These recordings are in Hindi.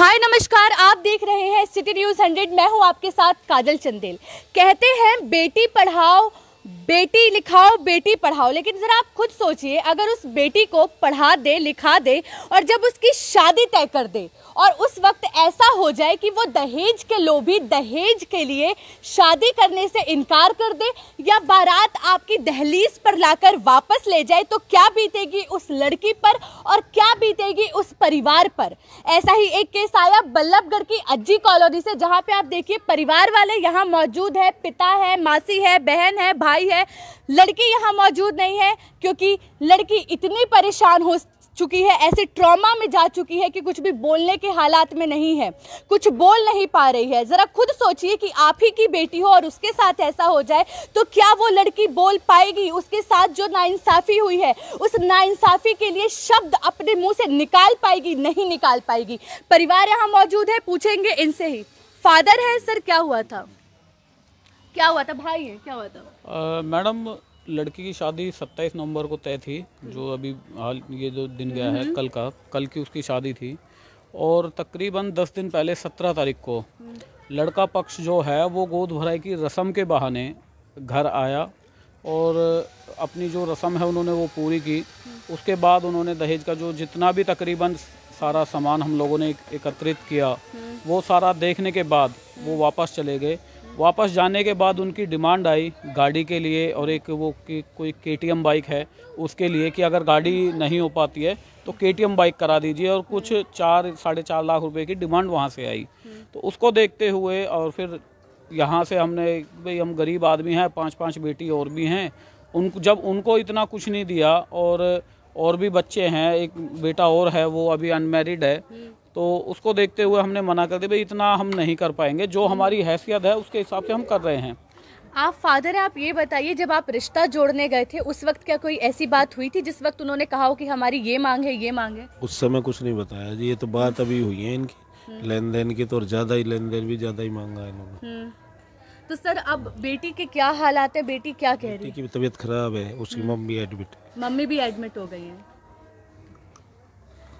हाय नमस्कार, आप देख रहे हैं सिटी न्यूज़ 100। मैं हूं आपके साथ काजल चंदेल। कहते हैं बेटी पढ़ाओ बेटी लिखाओ बेटी पढ़ाओ, लेकिन जरा आप खुद सोचिए, अगर उस बेटी को पढ़ा दे लिखा दे और जब उसकी शादी तय कर दे और उस वक्त ऐसा हो जाए कि वो दहेज के लोभी दहेज के लिए शादी करने से इनकार कर दे या बारात आपकी दहलीज पर लाकर वापस ले जाए, तो क्या बीतेगी उस लड़की पर और क्या बीतेगी उस परिवार पर। ऐसा ही एक केस आया बल्लभगढ़ की अज्जी कॉलोनी से, जहां पे आप देखिए परिवार वाले यहाँ मौजूद है, पिता है, मासी है, बहन है, भाई है। लड़की यहाँ मौजूद नहीं है क्योंकि लड़की इतनी परेशान हो चुकी है, ऐसे ट्रॉमा में जा चुकी है कि कुछ भी बोलने के हालात में नहीं है, कुछ बोल नहीं पा रही है। जरा खुद सोचिए कि आप ही की बेटी हो और उसके साथ ऐसा हो जाए तो क्या वो लड़की बोल पाएगी। उसके साथ जो नाइंसाफी हुई है, उस नाइंसाफी के लिए शब्द अपने मुंह से निकाल पाएगी? नहीं निकाल पाएगी। परिवार यहाँ मौजूद है, पूछेंगे इनसे ही। फादर है सर, क्या हुआ था? क्या हुआ था? भाई है, क्या हुआ था? मैडम, लड़की की शादी 27 नवंबर को तय थी, जो अभी हाल ये जो दिन गया है कल की उसकी शादी थी। और तकरीबन 10 दिन पहले 17 तारीख को लड़का पक्ष जो है वो गोद भराई की रस्म के बहाने घर आया और अपनी जो रस्म है उन्होंने वो पूरी की। उसके बाद उन्होंने दहेज का जो जितना भी तकरीबन सारा सामान हम लोगों ने एकत्रित किया, वो सारा देखने के बाद वो वापस चले गए। वापस जाने के बाद उनकी डिमांड आई गाड़ी के लिए और एक वो कोई KTM बाइक है उसके लिए कि अगर गाड़ी नहीं हो पाती है तो KTM बाइक करा दीजिए, और कुछ 4-4.5 लाख रुपए की डिमांड वहाँ से आई। तो उसको देखते हुए और फिर यहाँ से हमने, भाई हम गरीब आदमी हैं, 5-5 बेटी और भी हैं, जब उनको इतना कुछ नहीं दिया और भी बच्चे हैं, एक बेटा और है वो अभी अनमैरिड है, तो उसको देखते हुए हमने मना कर दिया, भाई इतना हम नहीं कर पाएंगे, जो हमारी हैसियत है उसके हिसाब से हम कर रहे हैं। आप फादर हैं, आप ये बताइए, जब आप रिश्ता जोड़ने गए थे उस वक्त क्या कोई ऐसी बात हुई थी जिस वक्त उन्होंने कहा हो कि हमारी ये मांग है, ये मांग है? उस समय कुछ नहीं बताया जी, ये तो बात अभी हुई है इनकी लेन देन की, तो ज्यादा ही लेन देन भी ज्यादा ही मांगा है इन्होंने। तो सर अब बेटी के क्या हालात है? बेटी क्या कह रही है? बेटी की तबीयत खराब है, उसकी मम्मी एडमिट। मम्मी भी एडमिट हो गई है।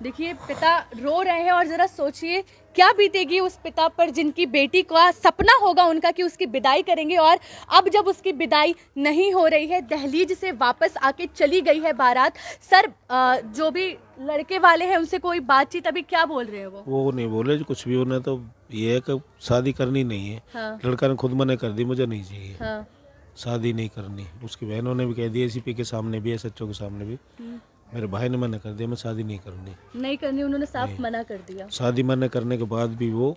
देखिए पिता रो रहे हैं और जरा सोचिए क्या बीतेगी उस पिता पर जिनकी बेटी का सपना होगा उनका कि उसकी विदाई करेंगे, और अब जब उसकी विदाई नहीं हो रही है, दहलीज से वापस आके चली गई है बारात। सर जो भी लड़के वाले हैं उनसे कोई बातचीत अभी क्या बोल रहे हैं? वो नहीं बोले कुछ भी, उन्हें तो ये है कि शादी करनी नहीं है। हाँ। लड़का ने खुद मना कर दी, मुझे नहीं चाहिए। हाँ। शादी नहीं करनी। उसकी बहनों ने भी कह दिया, ACP के सामने भी, SHO के सामने भी। मेरे भाई ने मना कर दिया, मैं शादी नहीं करनी। उन्होंने साफ मना कर दिया। शादी मना करने के बाद भी वो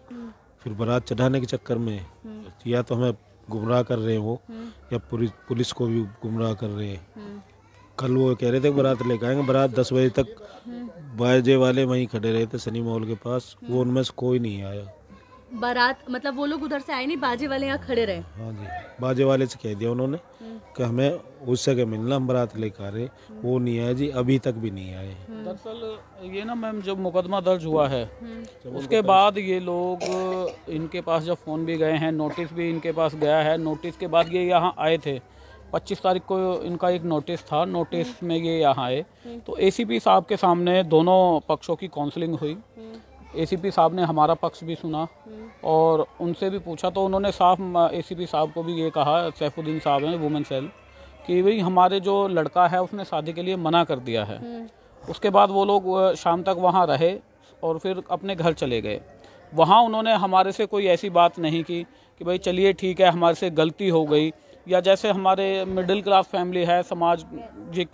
फिर बारात चढ़ाने के चक्कर में या तो हमें गुमराह कर रहे हैं वो, या पुलिस को भी गुमराह कर रहे हैं। कल वो कह रहे थे बारात लेकर आएंगे, बारात 10 बजे तक बाजे वाले वहीं खड़े रहे थे सनी मॉल के पास, वो उनमें से कोई नहीं आया। बारात मतलब वो लोग उधर से आए नहीं, बाजे वाले यहाँ खड़े रहे? हाँ जी, बाजे वाले से कह दिया उन्होंने कि हमें उससे क्या मिलना, हम बारात लेकर आ रहे, वो नहीं आए जी, अभी तक भी नहीं आए। दरअसल ये ना मैम, जब मुकदमा दर्ज हुआ है उसके बाद ये लोग, इनके पास जब फ़ोन भी गए हैं, नोटिस भी इनके पास गया है, नोटिस के बाद ये यहाँ आए थे। 25 तारीख को इनका एक नोटिस था, नोटिस में ये यहाँ आए तो ACP साहब के सामने दोनों पक्षों की काउंसलिंग हुई। ACP साहब ने हमारा पक्ष भी सुना और उनसे भी पूछा, तो उन्होंने साफ ACP साहब को भी ये कहा, सैफुद्दीन साहब हैं वुमेन सेल, कि भाई हमारे जो लड़का है उसने शादी के लिए मना कर दिया है। उसके बाद वो लोग शाम तक वहाँ रहे और फिर अपने घर चले गए। वहाँ उन्होंने हमारे से कोई ऐसी बात नहीं की कि भाई चलिए ठीक है हमारे से गलती हो गई, या जैसे हमारे मिडिल क्लास फैमिली है सामाजिक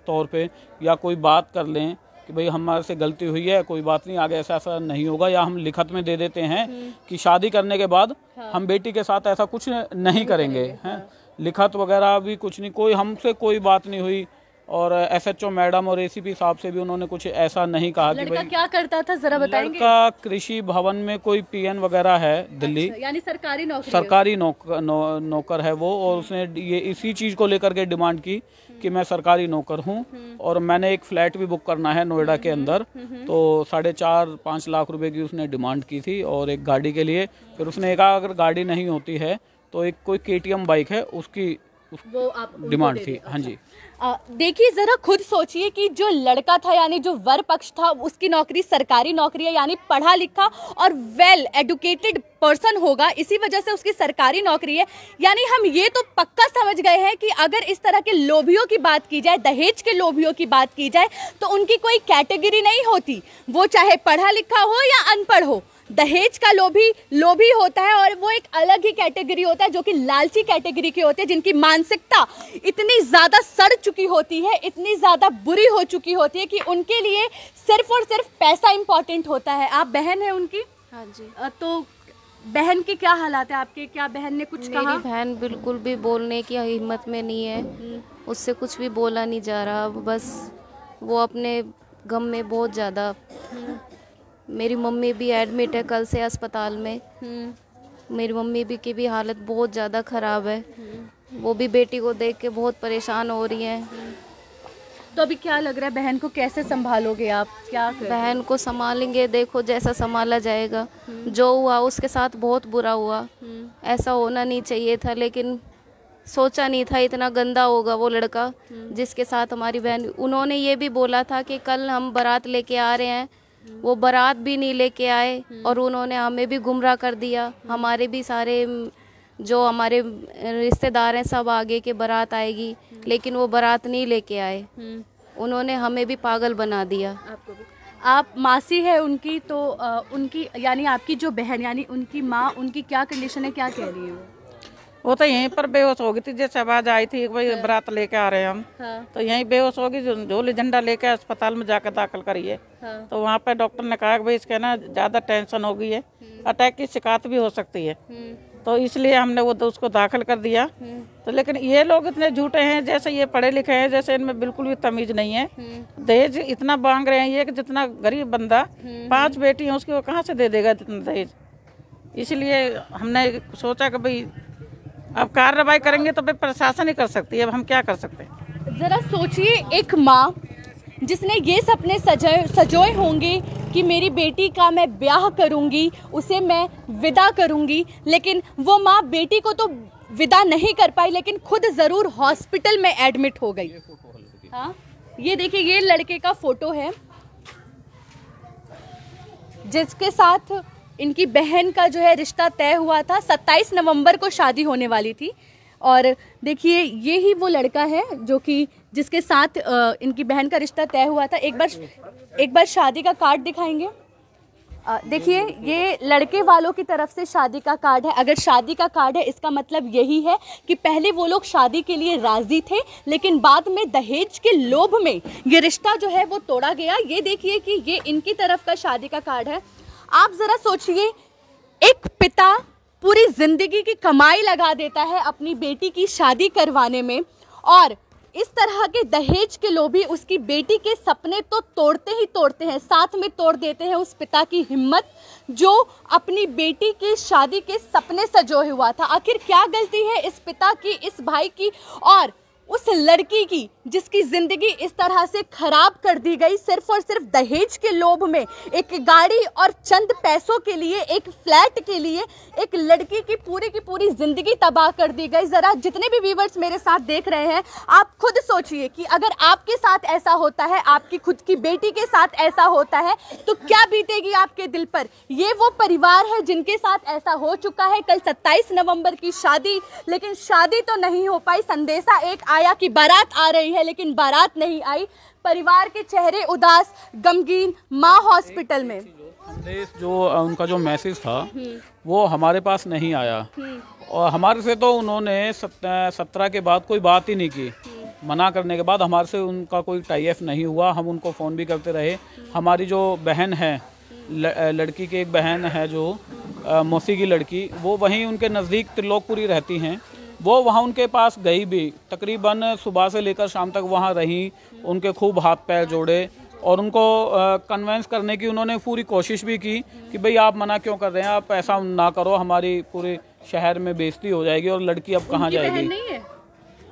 तौर पे, या कोई बात कर लें कि भाई हमारे से गलती हुई है, कोई बात नहीं, आगे ऐसा नहीं होगा, या हम लिखत में दे देते हैं कि शादी करने के बाद हम बेटी के साथ ऐसा कुछ नहीं करेंगे, हैं लिखत वगैरह भी कुछ नहीं, कोई हमसे कोई बात नहीं हुई। और SHO मैडम और ACP साहब से भी उन्होंने कुछ ऐसा नहीं कहा कि भाई क्या करता था, जरा बताएंगे? लड़का कृषि भवन में कोई PN वगैरह है दिल्ली। अच्छा, यानी सरकारी नौकर है वो, और उसने ये इसी चीज़ को लेकर के डिमांड की कि मैं सरकारी नौकर हूँ और मैंने एक फ्लैट भी बुक करना है नोएडा के अंदर, तो 4.5-5 लाख रुपए की उसने डिमांड की थी, और एक गाड़ी के लिए फिर उसने कहा अगर गाड़ी नहीं होती है तो एक कोई KTM बाइक है उसकी डिमांड थी। हाँ जी। देखिए जरा खुद सोचिए कि जो लड़का था यानी जो वर पक्ष था उसकी नौकरी सरकारी नौकरी है, यानी पढ़ा लिखा और वेल एडुकेटेड पर्सन होगा, इसी वजह से उसकी सरकारी नौकरी है। यानी हम ये तो पक्का समझ गए हैं कि अगर इस तरह के लोभियों की बात की जाए, दहेज के लोभियों की बात की जाए, तो उनकी कोई कैटेगरी नहीं होती, वो चाहे पढ़ा लिखा हो या अनपढ़ हो। दहेज का लोभी होता है और वो एक अलग ही कैटेगरी होता है जो कि लालची कैटेगरी के होते हैं, जिनकी मानसिकता इतनी ज़्यादा सड़ चुकी होती है, इतनी ज़्यादा बुरी हो चुकी होती है कि उनके लिए सिर्फ और सिर्फ पैसा इंपॉर्टेंट होता है। आप बहन है उनकी? हाँ जी। तो बहन के क्या हालात है आपके? क्या बहन ने कुछ कहा? मेरी बहन बिल्कुल भी बोलने की हिम्मत में नहीं है, उससे कुछ भी बोला नहीं जा रहा, बस वो अपने गम में बहुत ज़्यादा। मेरी मम्मी भी एडमिट है कल से अस्पताल में। मेरी मम्मी भी की भी हालत बहुत ज़्यादा ख़राब है, वो भी बेटी को देख के बहुत परेशान हो रही हैं। तो अभी क्या लग रहा है, बहन को कैसे संभालोगे आप? क्या बहन को संभालेंगे, देखो जैसा संभाला जाएगा। जो हुआ उसके साथ बहुत बुरा हुआ, ऐसा होना नहीं चाहिए था, लेकिन सोचा नहीं था इतना गंदा होगा वो लड़का जिसके साथ हमारी बहन। उन्होंने ये भी बोला था कि कल हम बारात लेके आ रहे हैं, वो बारात भी नहीं लेके आए और उन्होंने हमें भी गुमराह कर दिया। हमारे भी सारे जो हमारे रिश्तेदार हैं सब आगे के बारात आएगी, लेकिन वो बारात नहीं लेके आए, उन्होंने हमें भी पागल बना दिया। आपको भी? आप मासी है उनकी, तो उनकी यानी आपकी जो बहन यानी उनकी माँ, उनकी क्या कंडीशन है, क्या कह रही है वो तो यहीं पर बेहोश हो गई थी, जैसे आवाज आई थी भाई बारात लेके आ रहे हैं हम। हाँ। तो यहीं बेहोश हो गई, झोली झंडा लेके अस्पताल में जाकर दाखिल करिए। हाँ। तो वहाँ पे डॉक्टर ने कहा कि भाई इसके ना ज्यादा टेंशन हो गई है, अटैक की शिकायत भी हो सकती है, तो इसलिए हमने वो उसको दाखिल कर दिया। तो लेकिन ये लोग इतने झूठे हैं, जैसे ये पढ़े लिखे हैं, जैसे इनमें बिल्कुल भी तमीज नहीं है। दहेज इतना मांग रहे हैं ये कि जितना गरीब बंदा 5 बेटी है उसकी वो कहाँ से दे देगा इतना दहेज। इसलिए हमने सोचा कि भाई अब कार्रवाई करेंगे तो भाई प्रशासन ही कर सकती है, अब हम क्या कर सकते हैं। जरा सोचिए, एक माँ जिसने ये सपने सजोए होंगे कि मेरी बेटी का मैं ब्याह करूंगी, उसे मैं विदा करूंगी, लेकिन वो माँ बेटी को तो विदा नहीं कर पाई, लेकिन खुद जरूर हॉस्पिटल में एडमिट हो गई। हाँ, ये देखिए, ये लड़के का फोटो है जिसके साथ इनकी बहन का जो है रिश्ता तय हुआ था। 27 नवंबर को शादी होने वाली थी। और देखिए, ये ही वो लड़का है जो कि जिसके साथ इनकी बहन का रिश्ता तय हुआ था। एक बार शादी का कार्ड दिखाएंगे। देखिए, ये लड़के वालों की तरफ से शादी का कार्ड है। अगर शादी का कार्ड है, इसका मतलब यही है कि पहले वो लोग शादी के लिए राजी थे, लेकिन बाद में दहेज के लोभ में ये रिश्ता जो है वो तोड़ा गया। ये देखिए कि ये इनकी तरफ का शादी का कार्ड है। आप जरा सोचिए, एक पिता पूरी जिंदगी की कमाई लगा देता है अपनी बेटी की शादी करवाने में, और इस तरह के दहेज के लोभी उसकी बेटी के सपने तो तोड़ते ही तोड़ते हैं, साथ में तोड़ देते हैं उस पिता की हिम्मत जो अपनी बेटी की शादी के सपने सजोए हुआ था। आखिर क्या गलती है इस पिता की, इस भाई की और उस लड़की की जिसकी जिंदगी इस तरह से खराब कर दी गई सिर्फ और सिर्फ दहेज के लोभ में, एक गाड़ी और चंद पैसों के लिए, एक फ्लैट के लिए एक लड़की की पूरी जिंदगी तबाह कर दी गई। जरा जितने भी व्यूवर्स मेरे साथ देख रहे हैं, आप खुद सोचिए कि अगर आपके साथ ऐसा होता है, आपकी खुद की बेटी के साथ ऐसा होता है, तो क्या बीतेगी आपके दिल पर। ये वो परिवार है जिनके साथ ऐसा हो चुका है। कल 27 नवंबर की शादी, लेकिन शादी तो नहीं हो पाई। संदेशा एक आया कि बारात आ रही है, लेकिन बारात नहीं आई। परिवार के चेहरे उदास, गमगीन, माँ हॉस्पिटल में। संदेश जो उनका जो मैसेज था वो हमारे पास नहीं आया, और हमारे से तो उन्होंने 17 के बाद कोई बात ही नहीं की। मना करने के बाद हमारे से उनका कोई टाई अप नहीं हुआ। हम उनको फ़ोन भी करते रहे। हमारी जो बहन है, लड़की की एक बहन है जो मौसी की लड़की, वो वहीं उनके नज़दीक त्रिलोकपुरी रहती हैं। वो वहाँ उनके पास गई भी, तकरीबन सुबह से लेकर शाम तक वहाँ रही, उनके खूब हाथ पैर जोड़े और उनको कन्वेंस करने की उन्होंने पूरी कोशिश भी की कि भाई आप मना क्यों कर रहे हैं, आप ऐसा ना करो, हमारी पूरे शहर में बेइज्जती हो जाएगी और लड़की अब कहाँ जाएगी। नहीं है?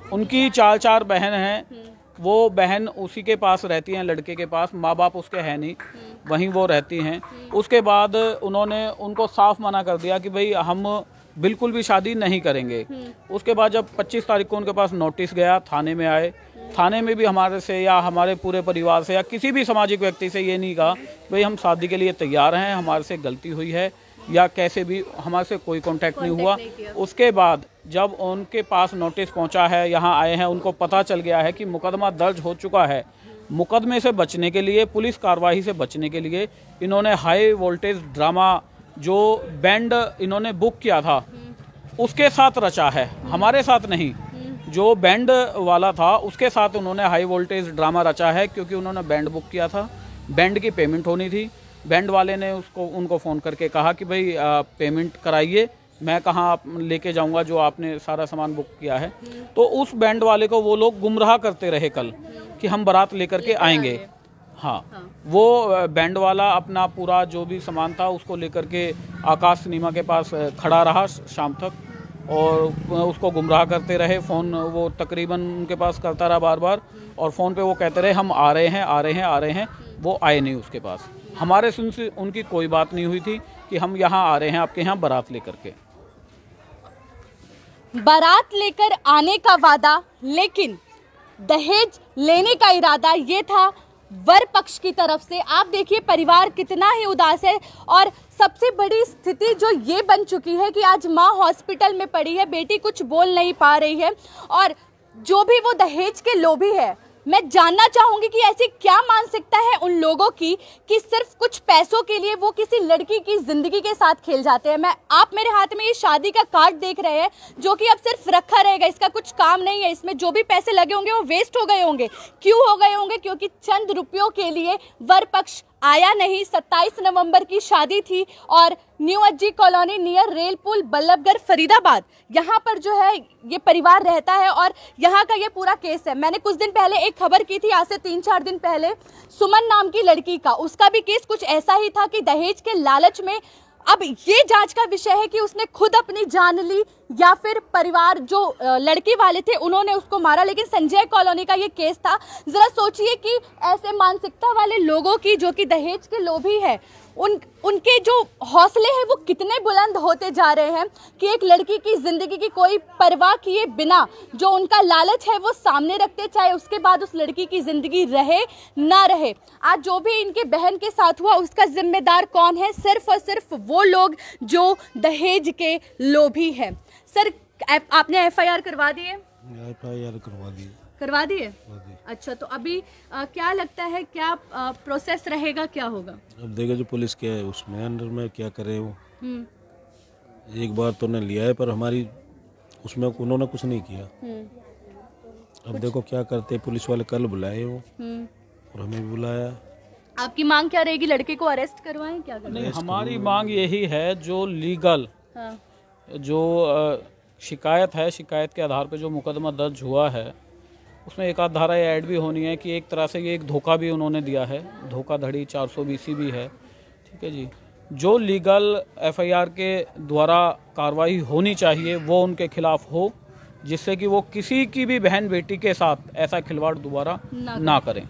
उनकी 4 बहन हैं। वो बहन उसी के पास रहती हैं, लड़के के पास। माँ बाप उसके हैं नहीं, वहीं वो रहती हैं। उसके बाद उन्होंने उनको साफ मना कर दिया कि भाई हम बिल्कुल भी शादी नहीं करेंगे। उसके बाद जब 25 तारीख को उनके पास नोटिस गया, थाने में आए, थाने में भी हमारे से या हमारे पूरे परिवार से या किसी भी सामाजिक व्यक्ति से ये नहीं कहा भाई हम शादी के लिए तैयार हैं, हमारे से गलती हुई है या कैसे भी, हमारे से कोई कांटेक्ट नहीं हुआ। उसके बाद जब उनके पास नोटिस पहुंचा है, यहाँ आए हैं, उनको पता चल गया है कि मुकदमा दर्ज हो चुका है, मुकदमे से बचने के लिए, पुलिस कार्रवाई से बचने के लिए इन्होंने हाई वोल्टेज ड्रामा जो बैंड इन्होंने बुक किया था उसके साथ रचा है, हमारे साथ नहीं। जो बैंड वाला था उसके साथ उन्होंने हाई वोल्टेज ड्रामा रचा है, क्योंकि उन्होंने बैंड बुक किया था, बैंड की पेमेंट होनी थी। बैंड वाले ने उनको फ़ोन करके कहा कि भाई पेमेंट कराइए, मैं कहाँ आप लेके जाऊंगा जो आपने सारा सामान बुक किया है। तो उस बैंड वाले को वो लोग गुमराह करते रहे कल कि हम बारात लेकर के आएंगे। हाँ, वो बैंड वाला अपना पूरा जो भी सामान था उसको लेकर के आकाश सिनेमा के पास खड़ा रहा शाम तक और उसको गुमराह करते रहे। फ़ोन वो तकरीबन उनके पास करता रहा बार बार, और फ़ोन पे वो कहते रहे हम आ रहे हैं, आ रहे हैं, आ रहे हैं। वो आए नहीं उसके पास। हमारे से उनकी कोई बात नहीं हुई थी कि हम यहाँ आ रहे हैं आपके यहाँ बारात लेकर के। बारात लेकर आने का वादा, लेकिन दहेज लेने का इरादा ये था वर पक्ष की तरफ से। आप देखिए परिवार कितना ही उदास है, और सबसे बड़ी स्थिति जो ये बन चुकी है कि आज माँ हॉस्पिटल में पड़ी है, बेटी कुछ बोल नहीं पा रही है, और जो भी वो दहेज के लोभी है, मैं जानना चाहूंगी कि ऐसी क्या मानसिकता है उन लोगों की कि सिर्फ कुछ पैसों के लिए वो किसी लड़की की जिंदगी के साथ खेल जाते हैं। आप मेरे हाथ में ये शादी का कार्ड देख रहे हैं जो कि अब सिर्फ रखा रहेगा, इसका कुछ काम नहीं है। इसमें जो भी पैसे लगे होंगे वो वेस्ट हो गए होंगे। क्यों हो गए होंगे? क्योंकि चंद रुपयों के लिए वर पक्ष आया नहीं। 27 नवंबर की शादी थी और न्यू अज्जी कॉलोनी नियर रेल पुल बल्लभगढ़ फरीदाबाद, यहाँ पर जो है ये परिवार रहता है और यहाँ का ये पूरा केस है। मैंने कुछ दिन पहले एक खबर की थी, आज से 3-4 दिन पहले, सुमन नाम की लड़की का, उसका भी केस कुछ ऐसा ही था कि दहेज के लालच में। अब ये जांच का विषय है कि उसने खुद अपनी जान ली या फिर परिवार जो लड़की वाले थे उन्होंने उसको मारा। लेकिन संजय कॉलोनी का ये केस था। जरा सोचिए कि ऐसे मानसिकता वाले लोगों की जो कि दहेज के लोभी है, उनके जो हौसले हैं वो कितने बुलंद होते जा रहे हैं कि एक लड़की की जिंदगी की कोई परवाह किए बिना जो उनका लालच है वो सामने रखते, चाहे उसके बाद उस लड़की की जिंदगी रहे ना रहे। आज जो भी इनके बहन के साथ हुआ उसका जिम्मेदार कौन है? सिर्फ और सिर्फ वो लोग जो दहेज के लोभी हैं। सर, आपने FIR करवा दी है? FIR करवा दी है। अच्छा, तो अभी क्या लगता है, क्या प्रोसेस रहेगा, क्या होगा? अब देखो जो पुलिस क्या है उसमें अंडर में क्या करे वो। एक बार तो ने लिया है पर हमारी उसमें उन्होंने कुछ नहीं किया। अब देखो क्या करते, पुलिस वाले कल बुलाए वो और हमें भी बुलाया। आपकी मांग क्या रहेगी? लड़के को अरेस्ट करवाएं, क्या करें? नहीं, हमारी मांग यही है जो लीगल जो शिकायत है, शिकायत के आधार पर जो मुकदमा दर्ज हुआ है उसमें एक आध धारा ऐड भी होनी है कि एक तरह से ये एक धोखा भी उन्होंने दिया है, धोखाधड़ी 420 भी है। ठीक है जी, जो लीगल FIR के द्वारा कार्रवाई होनी चाहिए वो उनके खिलाफ हो, जिससे कि वो किसी की भी बहन बेटी के साथ ऐसा खिलवाड़ दोबारा ना करें।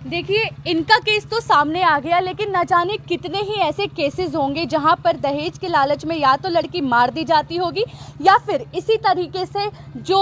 देखिए, इनका केस तो सामने आ गया, लेकिन न जाने कितने ही ऐसे केसेस होंगे जहां पर दहेज के लालच में या तो लड़की मार दी जाती होगी या फिर इसी तरीके से जो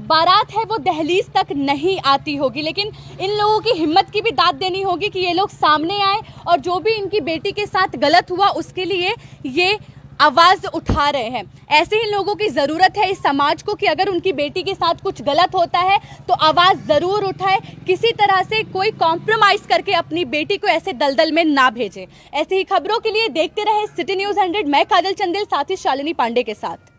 बारात है वो दहलीज तक नहीं आती होगी। लेकिन इन लोगों की हिम्मत की भी दाद देनी होगी कि ये लोग सामने आए और जो भी इनकी बेटी के साथ गलत हुआ उसके लिए ये आवाज़ उठा रहे हैं। ऐसे ही लोगों की ज़रूरत है इस समाज को कि अगर उनकी बेटी के साथ कुछ गलत होता है तो आवाज़ ज़रूर उठाए, किसी तरह से कोई कॉम्प्रोमाइज़ करके अपनी बेटी को ऐसे दलदल में ना भेजे। ऐसी ही खबरों के लिए देखते रहे सिटी न्यूज़ 100। मैं काजल चंदेल, साथी शालिनी पांडे के साथ।